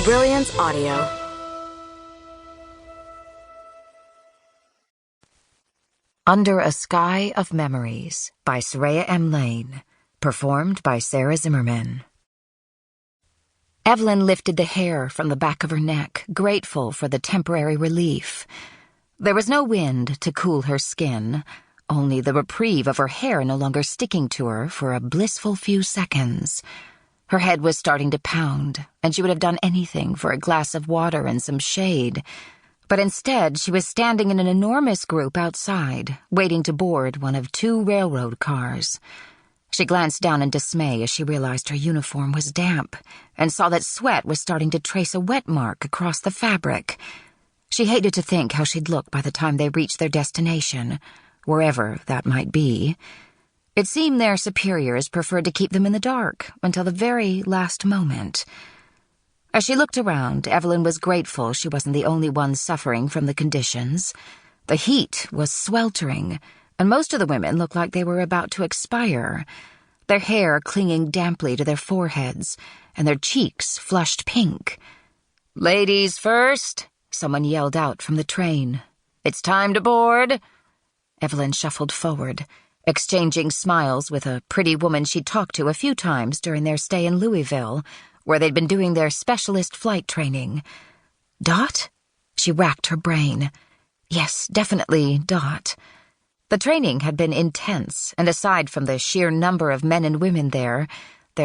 Brilliance Audio. Under a Sky of Memories by Soraya M. Lane, performed by Sarah Zimmerman. Evelyn lifted the hair from the back of her neck, grateful for the temporary relief. There was no wind to cool her skin, only the reprieve of her hair no longer sticking to her for a blissful few seconds. Her head was starting to pound, and she would have done anything for a glass of water and some shade. But instead, she was standing in an enormous group outside, waiting to board one of 2 railroad cars. She glanced down in dismay as she realized her uniform was damp, and saw that sweat was starting to trace a wet mark across the fabric. She hated to think how she'd look by the time they reached their destination, wherever that might be. It seemed their superiors preferred to keep them in the dark until the very last moment. As she looked around, Evelyn was grateful she wasn't the only one suffering from the conditions. The heat was sweltering, and most of the women looked like they were about to expire, their hair clinging damply to their foreheads, and their cheeks flushed pink. "Ladies first," someone yelled out from the train. "It's time to board." Evelyn shuffled forward, exchanging smiles with a pretty woman she'd talked to a few times during their stay in Louisville, where they'd been doing their specialist flight training. Dot? She racked her brain. Yes, definitely Dot. The training had been intense, and aside from the sheer number of men and women there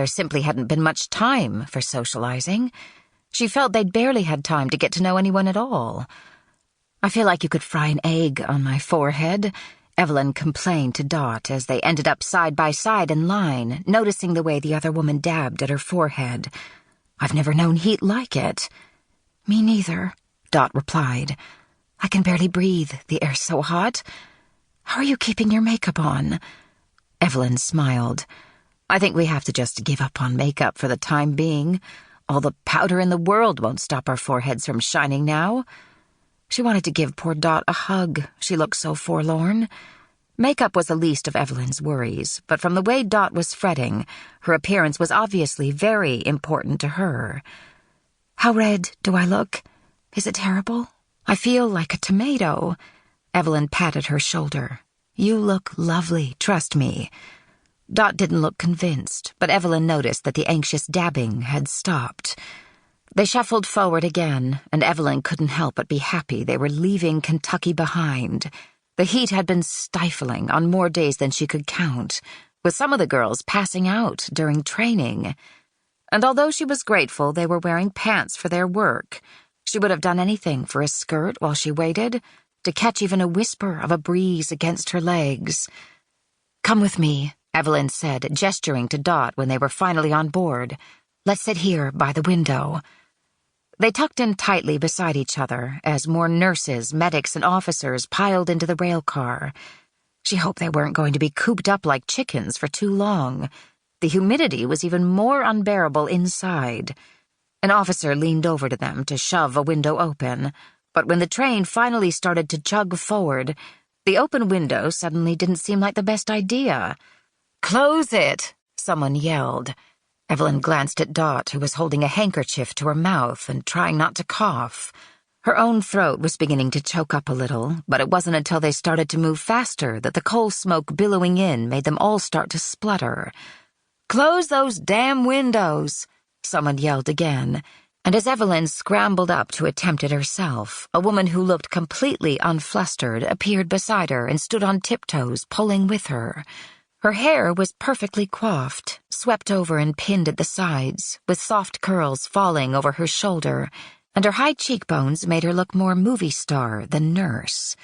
simply hadn't been much time for socializing. She felt they'd barely had time to get to know anyone at all. "I feel like you could fry an egg on my forehead," Evelyn complained to Dot as they ended up side by side in line, noticing the way the other woman dabbed at her forehead. "I've never known heat like it." "Me neither," Dot replied. "I can barely breathe. The air's so hot. How are you keeping your makeup on?" Evelyn smiled. "I think we have to just give up on makeup for the time being. All the powder in the world won't stop our foreheads from shining now." She wanted to give poor Dot a hug. She looked so forlorn. Makeup was the least of Evelyn's worries, but from the way Dot was fretting, her appearance was obviously very important to her. "How red do I look? Is it terrible? I feel like a tomato." Evelyn patted her shoulder. "You look lovely, trust me." Dot didn't look convinced, but Evelyn noticed that the anxious dabbing had stopped. They shuffled forward again, and Evelyn couldn't help but be happy they were leaving Kentucky behind. The heat had been stifling on more days than she could count, with some of the girls passing out during training. And although she was grateful they were wearing pants for their work, she would have done anything for a skirt while she waited, to catch even a whisper of a breeze against her legs. "Come with me," Evelyn said, gesturing to Dot when they were finally on board. "Let's sit here by the window." They tucked in tightly beside each other as more nurses, medics, and officers piled into the rail car. She hoped they weren't going to be cooped up like chickens for too long. The humidity was even more unbearable inside. An officer leaned over to them to shove a window open, but when the train finally started to chug forward, the open window suddenly didn't seem like the best idea. "Close it!" someone yelled. Evelyn glanced at Dot, who was holding a handkerchief to her mouth and trying not to cough. Her own throat was beginning to choke up a little, but it wasn't until they started to move faster that the coal smoke billowing in made them all start to splutter. "Close those damn windows!" someone yelled again, and as Evelyn scrambled up to attempt it herself, a woman who looked completely unflustered appeared beside her and stood on tiptoes, pulling with her. Her hair was perfectly coiffed, swept over and pinned at the sides, with soft curls falling over her shoulder, and her high cheekbones made her look more movie star than nurse.